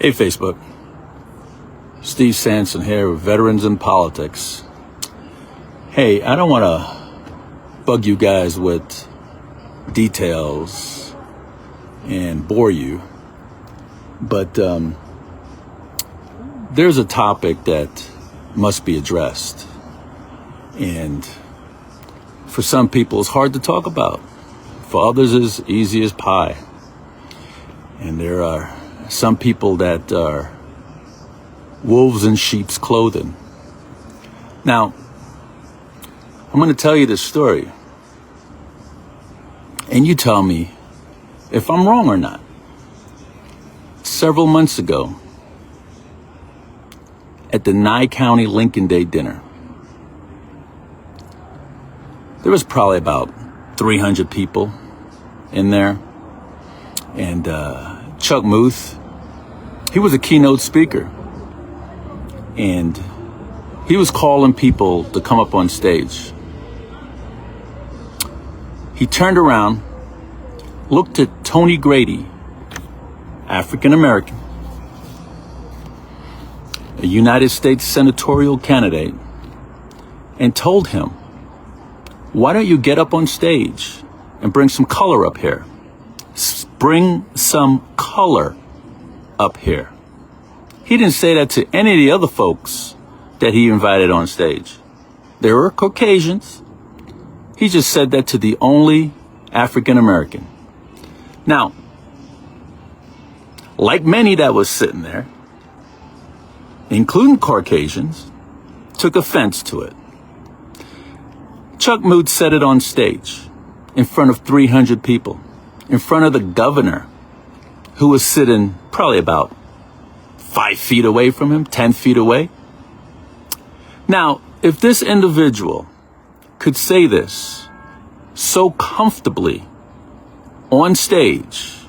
Hey, Facebook. Steve Sanson here with Veterans in Politics. Hey, I don't want to bug you guys with details and bore you, but there's a topic that must be addressed. And for some people, it's hard to talk about. For others, it's easy as pie. And there are some people that are wolves in sheep's clothing. Now, I'm going to tell you this story, and you tell me if I'm wrong or not. Several months ago, at the Nye County Lincoln Day dinner, there was probably about 300 people in there, and Chuck Muth, he was a keynote speaker, and he was calling people to come up on stage. He turned around, looked at Tony Grady, African American, a United States senatorial candidate, and told him, "Why don't you get up on stage and bring some color up here? Bring some color up here." He didn't say that to any of the other folks that he invited on stage. There were Caucasians. He just said that to the only African American. Now, like many that was sitting there, including Caucasians, took offense to it. Chuck Muth said it on stage in front of 300 people, in front of the governor, who was sitting probably about 5 feet away from him, 10 feet away. Now, if this individual could say this so comfortably on stage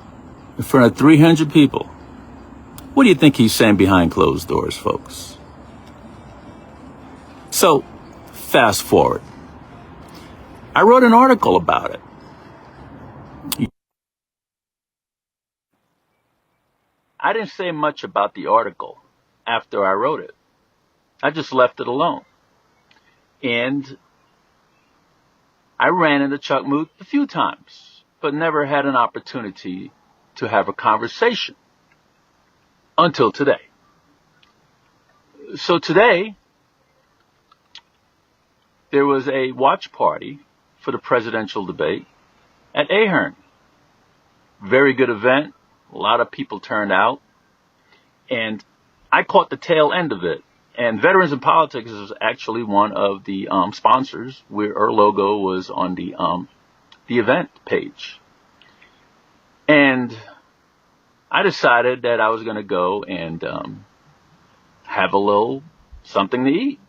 in front of 300 people, what do you think he's saying behind closed doors, folks? So, fast forward. I wrote an article about it. I didn't say much about the article after I wrote it. I just left it alone. And I ran into Chuck Muth a few times, but never had an opportunity to have a conversation until today. So today, there was a watch party for the presidential debate at Ahern. Very good event. A lot of people turned out, and I caught the tail end of it. And Veterans in Politics is actually one of the sponsors, where our logo was on the event page. And I decided that I was going to go and have a little something to eat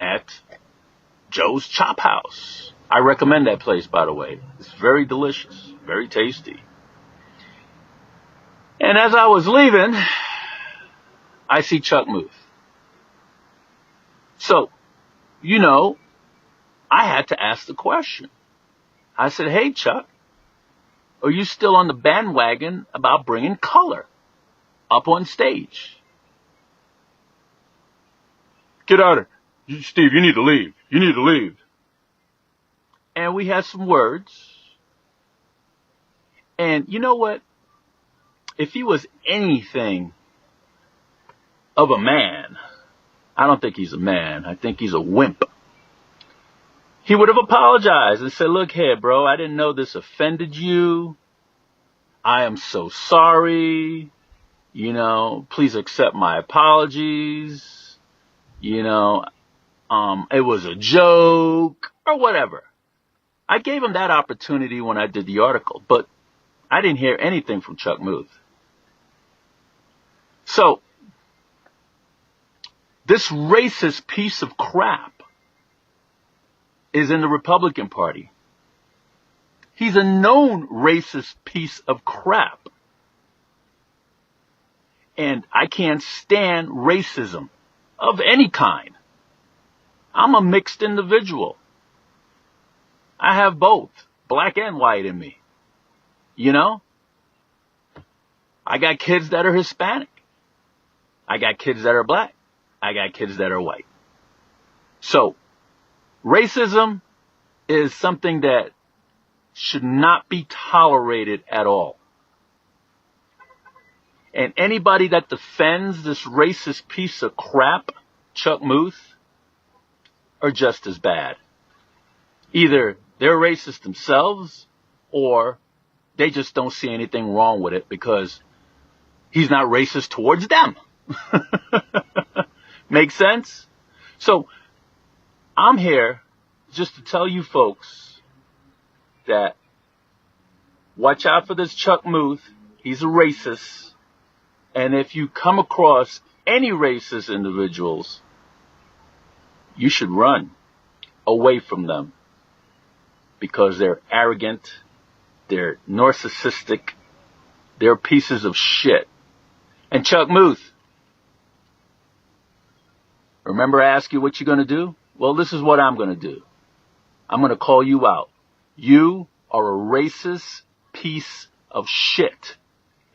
at Joe's Chop House. I recommend that place, by the way. It's very delicious, very tasty. And as I was leaving, I see Chuck Muth. So, I had to ask the question. I said, "Hey, Chuck, are you still on the bandwagon about bringing color up on stage?" "Get out of here. Steve, you need to leave. You need to leave." And we had some words. And you know what? If he was anything of a man, I don't think he's a man. I think he's a wimp. He would have apologized and said, "Look here, bro, I didn't know this offended you. I am so sorry. Please accept my apologies. It was a joke," or whatever. I gave him that opportunity when I did the article, but I didn't hear anything from Chuck Muth. So, this racist piece of crap is in the Republican Party. He's a known racist piece of crap. And I can't stand racism of any kind. I'm a mixed individual. I have both, black and white in me. I got kids that are Hispanic. I got kids that are black. I got kids that are white. So, racism is something that should not be tolerated at all. And anybody that defends this racist piece of crap, Chuck Muth, are just as bad. Either they're racist themselves, or they just don't see anything wrong with it because he's not racist towards them. Make sense? So, I'm here just to tell you folks that watch out for this Chuck Muth. He's a racist. And if you come across any racist individuals, you should run away from them because they're arrogant, they're narcissistic, they're pieces of shit. And Chuck Muth, remember I asked you what you're going to do? Well, this is what I'm going to do. I'm going to call you out. You are a racist piece of shit,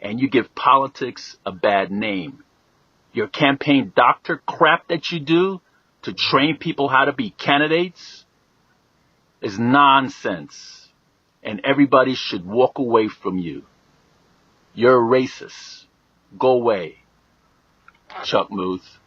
and you give politics a bad name. Your campaign doctor crap that you do to train people how to be candidates is nonsense, and everybody should walk away from you. You're a racist. Go away, Chuck Muth.